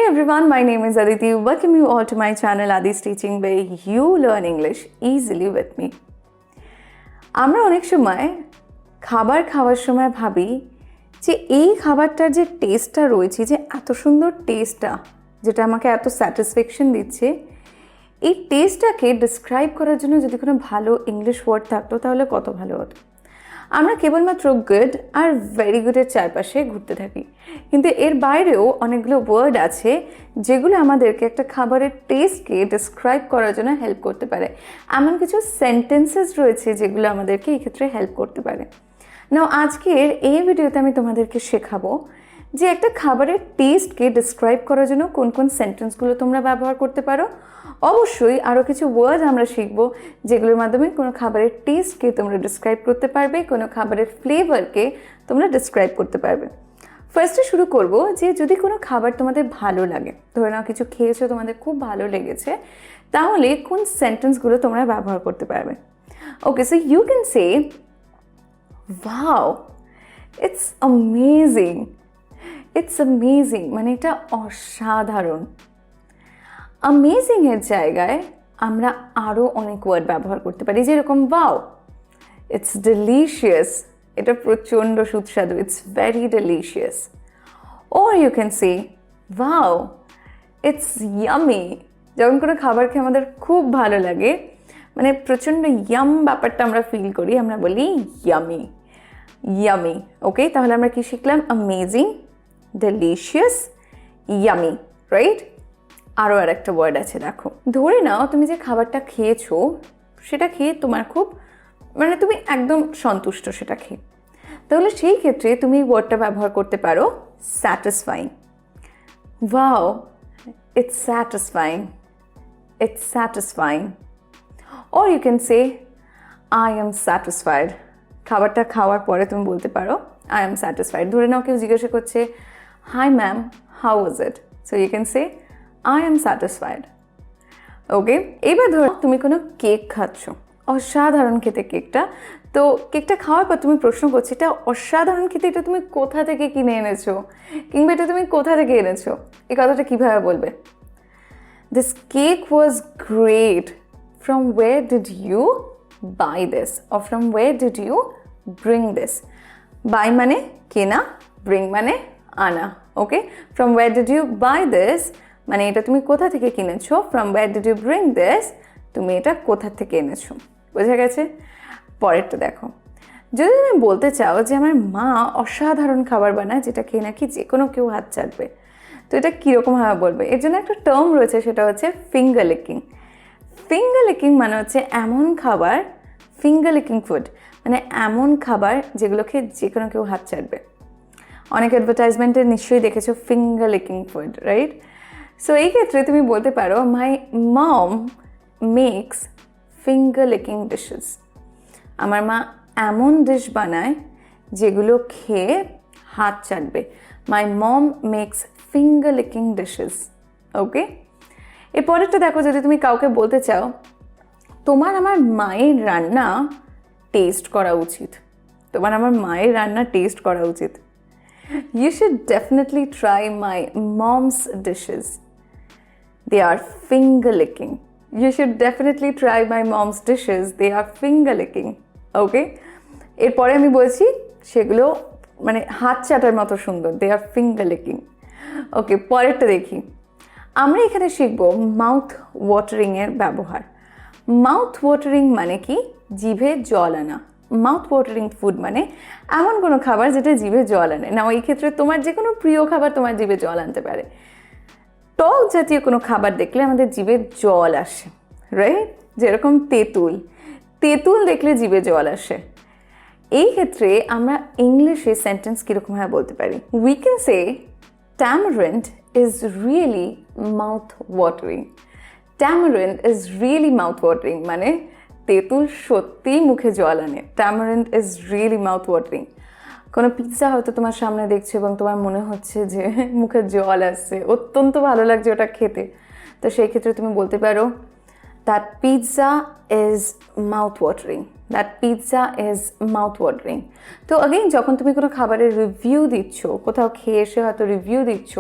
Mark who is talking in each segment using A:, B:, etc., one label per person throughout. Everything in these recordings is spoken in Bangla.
A: everyone, my name is Aditi. Welcome you all to my channel Adi's Teaching, where you learn English easily with me. আমরা অনেক সময় খাবার খাওয়ার সময় ভাবি যে এই খাবারটার যে টেস্টটা রয়েছে, যে এত সুন্দর টেস্টটা যেটা আমাকে এত স্যাটিসফ্যাকশন দিচ্ছে, এই টেস্টটাকে ডিসক্রাইব করার জন্য যদি কোনো ভালো ইংলিশ ওয়ার্ড থাকতো তাহলে কত ভালো হতো। আমরা কেবলমাত্র গুড আর ভেরি গুডের চারপাশে ঘুরতে থাকি, কিন্তু এর বাইরেও অনেকগুলো ওয়ার্ড আছে যেগুলো আমাদেরকে একটা খাবারের টেস্টকে ডিসক্রাইব করার জন্য হেল্প করতে পারে। এমন কিছু সেন্টেন্সেস রয়েছে যেগুলো আমাদেরকে এই ক্ষেত্রে হেল্প করতে পারে। নাও আজকের এই ভিডিওতে আমি তোমাদেরকে শেখাবো যে একটা খাবারের টেস্টকে ডিসক্রাইব করার জন্য কোন কোন সেন্টেন্সগুলো তোমরা ব্যবহার করতে পারো। অবশ্যই আরও কিছু ওয়ার্ড আমরা শিখবো যেগুলোর মাধ্যমে কোনো খাবারের টেস্টকে তোমরা ডিসক্রাইব করতে পারবে, কোনো খাবারের ফ্লেভারকে তোমরা ডিসক্রাইব করতে পারবে। ফার্স্টে শুরু করব যে যদি কোনো খাবার তোমাদের ভালো লাগে, ধরে নাও কিছু খেয়েছো তোমাদের খুব ভালো লেগেছে, তাহলে কোন সেন্টেন্সগুলো তোমরা ব্যবহার করতে পারবে। Okay, so you can say wow, it's amazing. It's amazing মানে এটা অসাধারণ। অ্যামেজিংয়ের জায়গায় আমরা আরও অনেক ওয়ার্ড ব্যবহার করতে পারি, যেরকম ওয়াও, ইটস ডেলিশিয়াস, এটা প্রচণ্ড সুস্বাদু, it's very delicious. Or you can say wow, it's yummy. যখন কোনো খাবার খেয়ে আমাদের খুব ভালো লাগে, মানে প্রচণ্ড ইয়াম ব্যাপারটা আমরা ফিল করি, আমরা বলি ইয়ামি, ইয়ামি। ওকে, তাহলে আমরা কি শিখলাম? Amazing, delicious, yummy, right? আরও আর একটা ওয়ার্ড আছে, দেখো। ধরে নাও তুমি যে খাবারটা খেয়েছো সেটা খেয়ে তোমার খুব মানে তুমি একদম সন্তুষ্ট সেটা খেয়ে, তাহলে সেই ক্ষেত্রে তুমি এই ওয়ার্ডটা ব্যবহার করতে পারো satisfying. Wow, it's satisfying, it's satisfying. Or you can say I am satisfied. খাবারটা খাওয়ার পরে তুমি বলতে পারো আই এম স্যাটিসফাইড। ধরে নাও কেউ জিজ্ঞাসা করছে hi ma'am, how was it? So you can say I am satisfied. Okay, এবার ধরো তুমি কোনো কেক খাচ্ছ, অসাধারণ খেতে কেকটা। তো কেকটা খাওয়ার পর তুমি প্রশ্ন করছো এটা অসাধারণ খেতে, এটা তুমি কোথা থেকে কিনে এনেছো, কিংবা এটা তুমি কোথা থেকে এনেছো। এই কথাটা কীভাবে বলবে? This cake was great. From where did you buy this? Or from where did you bring this? Buy মানে কেনা, bring মানে আনা। ওকে, from where did you buy this মানে এটা তুমি কোথা থেকে কিনেছো, from where did you bring this, তুমি এটা কোথা থেকে এনেছো। বোঝা গেছে? পরেরটা দেখো, যদি তুমি বলতে চাও যে আমার মা অসাধারণ খাবার বানায় যেটা খেয়ে নাকি যে কোনো কেউ হাত চাটবে, তো এটা কীরকমভাবে বলবে? এর জন্য একটা টার্ম রয়েছে, সেটা হচ্ছে ফিঙ্গার লিকিং। ফিঙ্গার লিকিং মানে হচ্ছে এমন খাবার, ফিঙ্গার লিকিং ফুড মানে এমন খাবার যেগুলো খেয়ে যে কোনো কেউ হাত চাটবে। অনেক অ্যাডভার্টাইজমেন্টে নিশ্চয়ই দেখেছো finger licking food, right? So এই ক্ষেত্রে তুমি বলতে পারো my mom makes finger licking dishes. আমার মা এমন ডিশ বানায় যেগুলো খেয়ে হাত চাটবে। My mom makes finger licking dishes. Okay, এর পরেরটা দেখো, যদি তুমি কাউকে বলতে চাও তোমার আমার মায়ের রান্না টেস্ট করা উচিত, তোমার আমার মায়ের রান্না টেস্ট করা উচিত, you should definitely try my mom's dishes. They are finger licking. You should definitely try my mom's dishes. They are finger licking. Okay? এরপরে আমি বলছি সেগুলো মানে হাত চাটার মতো সুন্দর। They are finger licking. ওকে, পরেরটা দেখি। আমরা এখানে শিখব মাউথ ওয়াটারিংয়ের ব্যবহার। মাউথ ওয়াটারিং মানে কি? জিভে জল আনা। মাউথ ওয়াটারিং ফুড মানে এমন কোনো খাবার যেটা জিভে জল আনে। না, এই ক্ষেত্রে তোমার যে কোনো প্রিয় খাবার তোমার জিভে জল আনতে পারে। টক জাতীয় কোনো খাবার দেখলে আমাদের জিভে জল আসে, রাইট? যেরকম তেঁতুল, তেঁতুল দেখলে জিভে জল আসে। এই ক্ষেত্রে আমরা ইংলিশে সেন্টেন্স কীরকমভাবে বলতে পারি? We can say tamarind is really mouth watering. Tamarind is really mouth watering মানে তেঁতুল সত্যিই মুখে জল আনে। tamarind is really mouth watering. কোনো পিৎজা হয়তো তোমার সামনে দেখছো এবং তোমার মনে হচ্ছে যে মুখে জল আসছে, অত্যন্ত ভালো লাগছে ওটা খেতে, তো সেই ক্ষেত্রে তুমি বলতে পারো that pizza is mouth-watering. That pizza is mouth-watering. তো अगेन যখন তুমি কোনো খাবারের রিভিউ দিচ্ছ, কোথাও খেয়ে এসে হয়তো রিভিউ দিচ্ছ,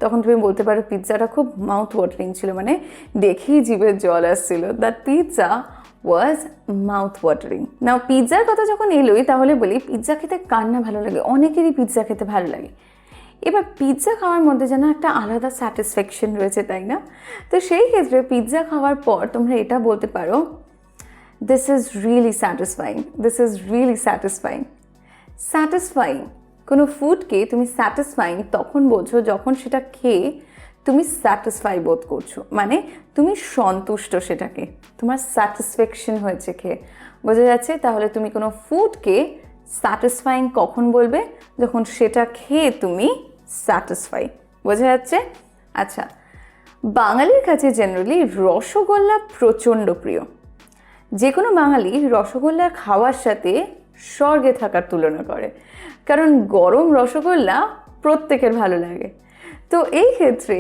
A: তখন তুমি বলতে পারো পিৎজাটা খুব মাউথ-ওয়াটারিং ছিল, মানে দেখেই জিভে জল আসছিল। That pizza was mouth watering. Now পিৎজার কথা যখন এলোই, তাহলে বলি পিৎজা খেতে কার না ভালো লাগে? অনেকেরই পিৎজা খেতে ভালো লাগে। এবার পিৎজা খাওয়ার মধ্যে যেন একটা আলাদা স্যাটিসফ্যাকশন রয়েছে, তাই না? তো সেই ক্ষেত্রে পিৎজা খাওয়ার পর তোমরা এটা বলতে পারো, this is really satisfying, this is really satisfying. Satisfying, কোনো ফুডকে তুমি স্যাটিসফাইং তখন বলছো যখন সেটা খেয়ে তুমি স্যাটিসফাই বোধ করছো, মানে তুমি সন্তুষ্ট, সেটাকে তোমার স্যাটিসফ্যাকশন হয়েছে খেয়ে, বোঝা যাচ্ছে? তাহলে তুমি কোনো ফুডকে স্যাটিসফাইং কখন বলবে? যখন সেটা খেয়ে তুমি স্যাটিসফাই, বোঝা যাচ্ছে? আচ্ছা, বাঙালির কাছে জেনারেলি রসগোল্লা প্রচণ্ড প্রিয়। যে কোনো বাঙালি রসগোল্লা খাওয়ার সাথে স্বর্গে থাকার তুলনা করে, কারণ গরম রসগোল্লা প্রত্যেকের ভালো লাগে। তো এই ক্ষেত্রে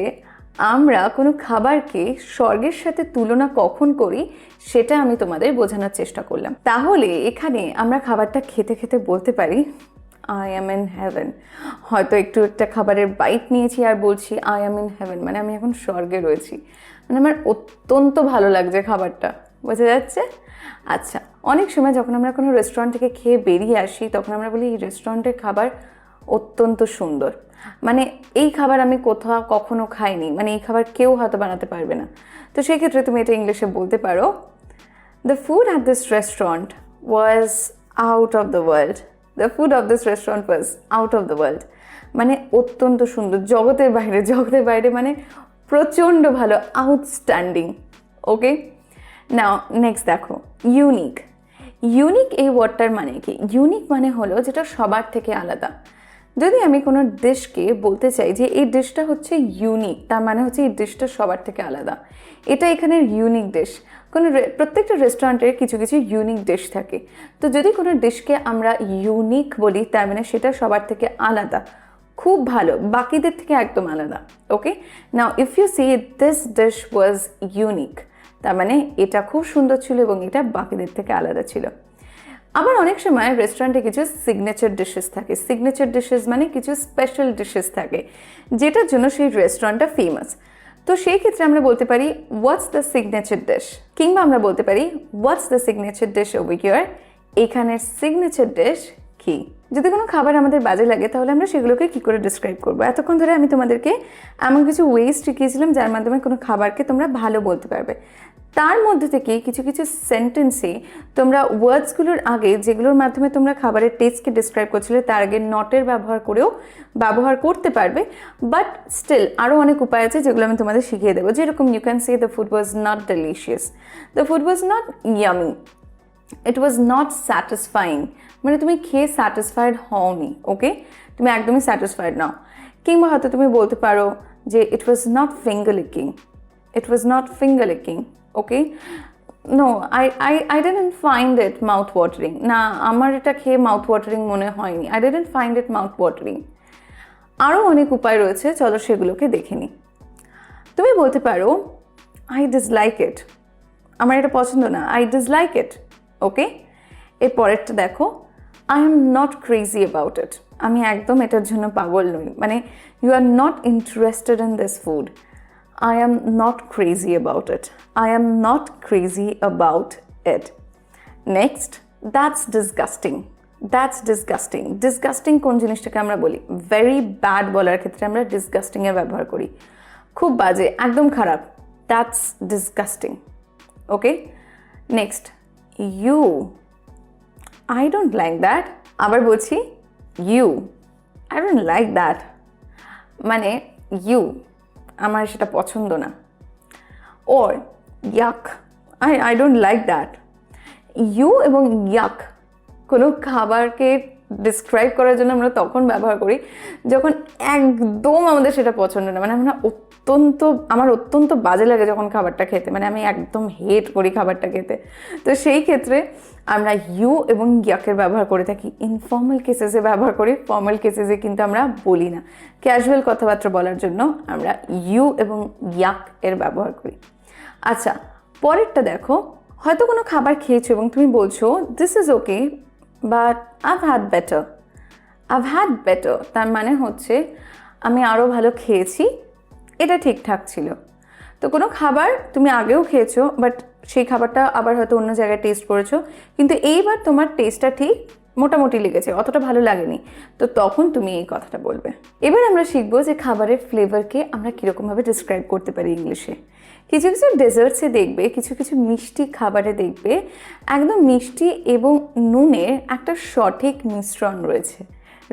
A: আমরা কোনো খাবারকে স্বর্গের সাথে তুলনা কখন করি সেটা আমি তোমাদের বোঝানোর চেষ্টা করলাম। তাহলে এখানে আমরা খাবারটা খেতে খেতে বলতে পারি আই অ্যাম ইন হেভেন। হয়তো একটু একটা খাবারের বাইট নিয়েছি আর বলছি আই অ্যাম ইন হেভেন, মানে আমি এখন স্বর্গে রয়েছি, মানে আমার অত্যন্ত ভালো লাগছে খাবারটা, বোঝা যাচ্ছে? আচ্ছা, অনেক সময় যখন আমরা কোনো রেস্টুরেন্ট থেকে খেয়ে বেরিয়ে আসি, তখন আমরা বলি এই রেস্টুরেন্টের খাবার অত্যন্ত সুন্দর, মানে এই খাবার আমি কোথাও কখনো খাইনি, মানে এই খাবার কেউ হয়তো বানাতে পারবে না। তো সেই ক্ষেত্রে তুমি এটা ইংলিশে বলতে পারো, the food at this restaurant was out of the world. The food of this restaurant was out of the world, মানে অত্যন্ত সুন্দর, জগতের বাইরে, জগতের বাইরে, মানে প্রচণ্ড ভালো, আউটস্ট্যান্ডিং। ওকে, নাও নেক্সট দেখো, ইউনিক। ইউনিক এই ওয়ার্ডটার মানে কি? ইউনিক মানে হলো যেটা সবার থেকে আলাদা। যদি আমি কোনো ডিশকে বলতে চাই যে এই ডিশটা হচ্ছে ইউনিক, তার মানে হচ্ছে এই ডিশটা সবার থেকে আলাদা, এটা এখানের ইউনিক ডিশ। কোনো প্রত্যেকটা রেস্টুরেন্টের কিছু কিছু ইউনিক ডিশ থাকে। তো যদি কোনো ডিশকে আমরা ইউনিক বলি, তার মানে সেটা সবার থেকে আলাদা, খুব ভালো, বাকিদের থেকে একদম আলাদা। Okay, now if you say this dish was unique, তার মানে এটা খুব সুন্দর ছিল এবং এটা বাকিদের থেকে আলাদা ছিল। আবার অনেক সময় রেস্টুরেন্টে কিছু সিগনেচার ডিশেস থাকে। সিগনেচার ডিশেস মানে কিছু স্পেশাল ডিশেস থাকে যেটার জন্য সেই রেস্টুরেন্টটা ফেমাস। তো সেই ক্ষেত্রে আমরা বলতে পারি হোয়াটস দ্য সিগনেচার ডিশ, কিংবা আমরা বলতে পারি what's the signature dish over here, এখানের সিগনেচার ডিশ কি। যদি কোনো খাবার আমাদের বাজে লাগে তাহলে আমরা সেগুলোকে কী করে ডিসক্রাইব করবো? এতক্ষণ ধরে আমি তোমাদেরকে এমন কিছু ওয়েজ শিখিয়েছিলাম যার মাধ্যমে কোনো খাবারকে তোমরা ভালো বলতে পারবে। তার মধ্যে থেকে কিছু কিছু সেন্টেন্সে তোমরা ওয়ার্ডসগুলোর আগে, যেগুলোর মাধ্যমে তোমরা খাবারের টেস্টকে ডিসক্রাইব করছিলে, তার আগে নটের ব্যবহার করেও ব্যবহার করতে পারবে। বাট স্টিল আরও অনেক উপায় আছে যেগুলো আমি তোমাদের শিখিয়ে দেবো। যেরকম you can say the food was not delicious, the food was not yummy, it was not satisfying, মানে তুমি খেয়ে স্যাটিসফাইড হওনি। ওকে, তুমি একদমই স্যাটিসফাইড নাও। কিংবা হয়তো তুমি বলতে পারো যে it was not finger licking, it was not finger licking. Okay, no I didn't find it mouth watering, না আমার এটা খেয়ে মাউথ ওয়াটারিং মনে হয়নি, I didn't find it mouth watering. আরও অনেক উপায় রয়েছে, চলো সেগুলোকে দেখে নিই। তুমি বলতে পারো আই ডিসলাইক ইট, আমার এটা পছন্দ না, আই ডিসলাইক ইট। ওকে, এর পরেরটা দেখো, I am not crazy about it, আমি একদম এটার জন্য পাগল নই, মানে you are not interested in this food, I am not crazy about it. I am not crazy about it. Next, that's disgusting. That's disgusting. Disgusting কোন জিনিসটাকে আমরা বলি? Very bad বলার ক্ষেত্রে আমরা disgusting এর ব্যবহার করি। খুব বাজে, একদম খারাপ। That's disgusting. Okay? Next, you. I don't like that. আবার বলছি you. I don't like that. মানে you. আমার সেটা পছন্দ না। Or yuck, I don't like that. Ew এবং ইয়াক কোনো খাবারকে ডিসক্রাইব করার জন্য আমরা তখন ব্যবহার করি যখন একদম আমাদের সেটা পছন্দ না, মানে আমার অত্যন্ত বাজে লাগে যখন খাবারটা খেতে, মানে আমি একদম হেট করি খাবারটা খেতে। তো সেই ক্ষেত্রে আমরা ইউ এবং ইয়াকের ব্যবহার করে থাকি। ইনফর্মাল কেসেসে ব্যবহার করি, ফর্মাল কেসেসে কিন্তু আমরা বলি না। ক্যাজুয়াল কথাবার্তা বলার জন্য আমরা ইউ এবং ইয়াক এর ব্যবহার করি। আচ্ছা, পরেরটা দেখো, হয়তো কোনো খাবার খেয়েছো এবং তুমি বলছো this is okay but I've had better. I've had better তার মানে হচ্ছে আমি আরও ভালো খেয়েছি, এটা ঠিকঠাক ছিল। তো কোনো খাবার তুমি আগেও খেয়েছো বাট সেই খাবারটা আবার হয়তো অন্য জায়গায় টেস্ট করেছো, কিন্তু এইবার তোমার টেস্টটা ঠিক মোটামুটি লেগেছে, অতটা ভালো লাগেনি, তো তখন তুমি এই কথাটা বলবে। এবার আমরা শিখবো যে খাবারের ফ্লেভারকে আমরা কীরকমভাবে ডিসক্রাইব করতে পারি ইংলিশে। কিছু কিছু ডেজার্টসে দেখবে, কিছু কিছু মিষ্টি খাবারে দেখবে একদম মিষ্টি এবং নুনের একটা সঠিক মিশ্রণ রয়েছে,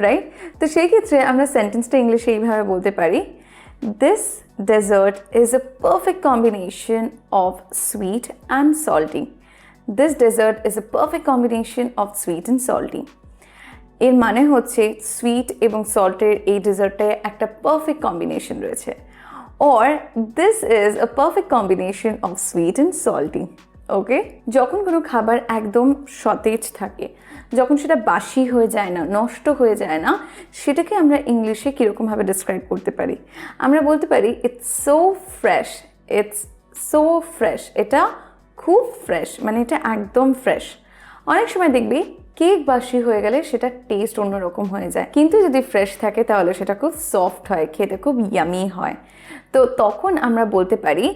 A: রাইট? তো সেই ক্ষেত্রে আমরা সেন্টেন্সটা ইংলিশে এইভাবে বলতে পারি, this dessert is a perfect combination of sweet and salty. This dessert is a perfect combination of sweet and salty. এর মানে হচ্ছে সুইট এবং সল্টের এই ডেজার্টে একটা পারফেক্ট কম্বিনেশন রয়েছে, or this is a perfect combination of sweet and salty. ওকে, যখন কোনো খাবার একদম সতেজ থাকে, যখন সেটা বাসি হয়ে যায় না, নষ্ট হয়ে যায় না, সেটাকে আমরা ইংলিশে কীরকমভাবে ডিসক্রাইব করতে পারি? আমরা বলতে পারি it's so fresh, it's so fresh, এটা খুব ফ্রেশ, মানে এটা একদম ফ্রেশ। অনেক সময় দেখবি কেক বাসি হয়ে গেলে সেটা টেস্ট অন্যরকম হয়ে যায়, কিন্তু যদি ফ্রেশ থাকে তাহলে সেটা খুব সফট হয়, খেতে খুব ইয়ামি হয়। তো তখন আমরা বলতে পারি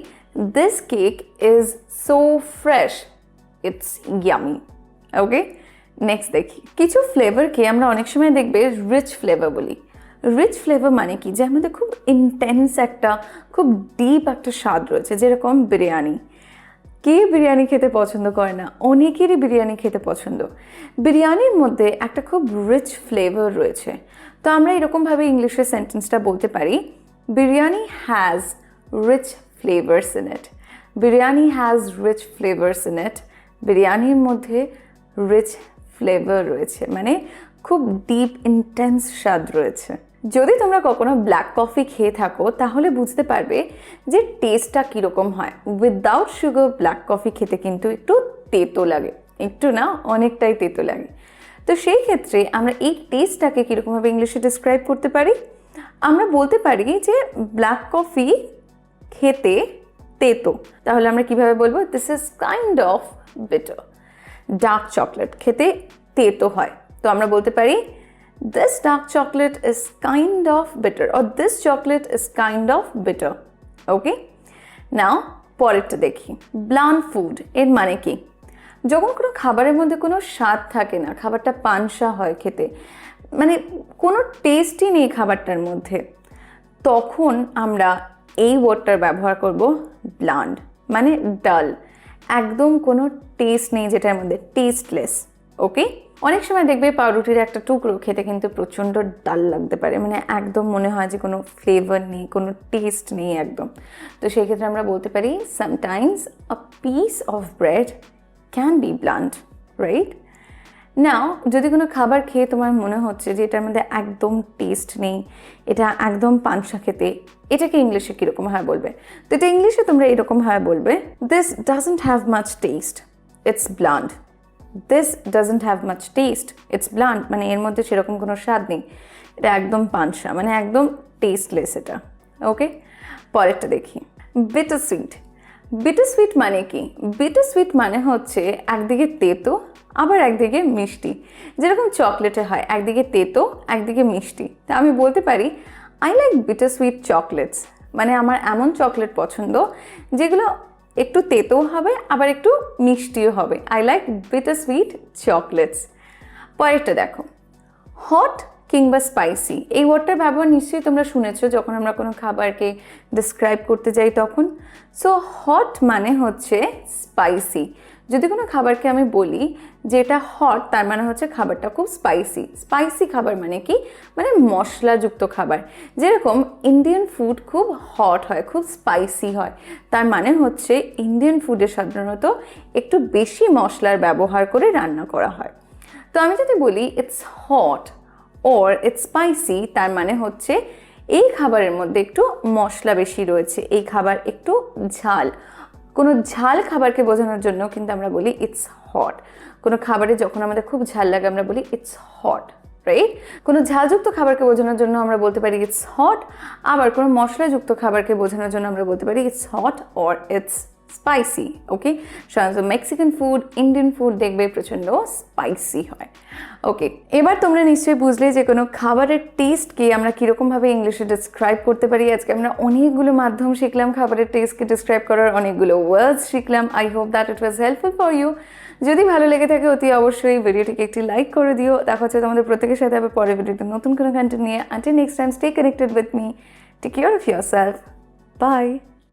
A: this cake is so fresh, it's yummy. Okay, next দেখি, কিছু ফ্লেভারকে আমরা অনেক সময় দেখবে রিচ ফ্লেভার বলি। রিচ ফ্লেভার মানে কি? যার মধ্যে খুব ইন্টেন্স একটা, খুব ডিপ একটা স্বাদ রয়েছে, যেরকম বিরিয়ানি। কে বিরিয়ানি খেতে পছন্দ করে না? অনেকেরই বিরিয়ানি খেতে পছন্দ। বিরিয়ানির মধ্যে একটা খুব রিচ ফ্লেভার রয়েছে। তো আমরা এরকমভাবে ইংলিশে সেন্টেন্সটা বলতে পারি, biryani has rich flavours in it. Biryani has rich flavours in it. বিরিয়ানির মধ্যে রিচ ফ্লেভার রয়েছে, মানে খুব ডিপ ইন্টেন্স স্বাদ রয়েছে। যদি তোমরা কখনো ব্ল্যাক কফি খেয়ে থাকো তাহলে বুঝতে পারবে যে টেস্টটা কীরকম হয়। উইদাউট সুগার ব্ল্যাক কফি খেতে কিন্তু একটু তেতো লাগে, একটু না, অনেকটাই তেতো লাগে। তো সেই ক্ষেত্রে আমরা এই টেস্টটাকে কীরকমভাবে ইংলিশে ডিসক্রাইব করতে পারি? আমরা বলতে পারি যে ব্ল্যাক কফি খেতে তেতো। তাহলে আমরা কিভাবে বলবো? This is kind of bitter. Dark chocolate খেতে তেতো হয়, তো আমরা বলতে পারি this dark chocolate is kind of bitter, or this chocolate is kind of bitter. Okay, now পরেরটা দেখি, bland food এর মানে কি? যখন কোনো খাবারের মধ্যে কোনো স্বাদ থাকে না, খাবারটা পানসা হয় খেতে, মানে কোনো টেস্টই নেই খাবারটার মধ্যে, তখন আমরা এই ওয়ার্ডটার ব্যবহার করব ব্লান্ড, মানে ডাল, একদম কোনো টেস্ট নেই যেটার মধ্যে, টেস্টলেস। ওকে, অনেক সময় দেখবে পাউরুটির একটা টুকরো খেতে কিন্তু প্রচণ্ড ডাল লাগতে পারে, মানে একদম মনে হয় যে কোনো ফ্লেভার নেই, কোনো টেস্ট নেই একদম। তো সেই ক্ষেত্রে আমরা বলতে পারি sometimes a piece of bread can be blunt, right? Now যদি কোনো খাবার খেয়ে তোমার মনে হচ্ছে যে এটার মধ্যে একদম টেস্ট নেই, এটা একদম পানসা খেতে, এটাকে ইংলিশে কীরকমভাবে বলবে? তো এটা ইংলিশে তোমরা এরকমভাবে বলবে, this doesn't have much test, it's blunt. This doesn't have much test, it's blunt, মানে এর মধ্যে সেরকম কোনো স্বাদ নেই, এটা একদম পানসা, মানে একদম টেস্টলেস এটা। ওকে, পরেরটা দেখি, বিটার সুইট। বিটার সুইট মানে কি? বিটার সুইট মানে হচ্ছে একদিকে তেতো আবার একদিকে মিষ্টি, যেরকম চকলেটে হয়, একদিকে তেতো একদিকে মিষ্টি। তা আমি বলতে পারি I like bitter sweet chocolates, মানে আমার এমন চকলেট পছন্দ যেগুলো একটু তেতো হবে আবার একটু মিষ্টিও হবে। I like bitter sweet chocolates. পরেরটা দেখো, হট কিংবা স্পাইসি, এই ওয়ার্ডটার ব্যবহার নিশ্চয়ই তোমরা শুনেছো যখন আমরা কোনো খাবারকে ডিসক্রাইব করতে যাই তখন। সো হট মানে হচ্ছে স্পাইসি। যদি কোনো খাবারকে আমি বলি যে এটা হট, তার মানে হচ্ছে খাবারটা খুব স্পাইসি। স্পাইসি খাবার মানে কি? মানে মশলাযুক্ত খাবার। যেরকম ইন্ডিয়ান ফুড খুব হট হয়, খুব স্পাইসি হয়, তার মানে হচ্ছে ইন্ডিয়ান ফুডে সাধারণত একটু বেশি মশলার ব্যবহার করে রান্না করা হয়। তো আমি যদি বলি it's hot or it's spicy, তার মানে হচ্ছে এই খাবারের মধ্যে একটু মশলা বেশি রয়েছে, এই খাবার একটু ঝাল। কোনো ঝাল খাবারকে বোঝানোর জন্য কিন্তু আমরা বলি ইটস হট। কোনো খাবারে যখন আমাদের খুব ঝাল লাগে আমরা বলি ইটস হট, রাইট? কোনো ঝালযুক্ত খাবারকে বোঝানোর জন্য আমরা বলতে পারি ইটস হট, আবার কোনো মশলাযুক্ত খাবারকে বোঝানোর জন্য আমরা বলতে পারি it's hot or it's spicy. Okay, সাধারণত মেক্সিকান ফুড, ইন্ডিয়ান ফুড দেখবে প্রচণ্ড স্পাইসি হয়। ওকে, এবার তোমরা নিশ্চয়ই বুঝলে যে কোনো খাবারের টেস্টকে আমরা কীরকমভাবে ইংলিশে ডিসক্রাইব করতে পারি। আজকে আমরা অনেকগুলো মাধ্যম শিখলাম খাবারের টেস্টকে ডিসক্রাইব করার, অনেকগুলো ওয়ার্ডস শিখলাম। I hope that it was helpful for you. যদি ভালো লেগে থাকে অতি অবশ্যই ভিডিওটিকে একটি লাইক করে দিও। দেখা হচ্ছে তোমাদের প্রত্যেকের সাথে আবার পরের ভিডিওতে নতুন কোনো কন্টেন্ট নিয়ে। Until next time, stay connected with me, take care of yourself, by.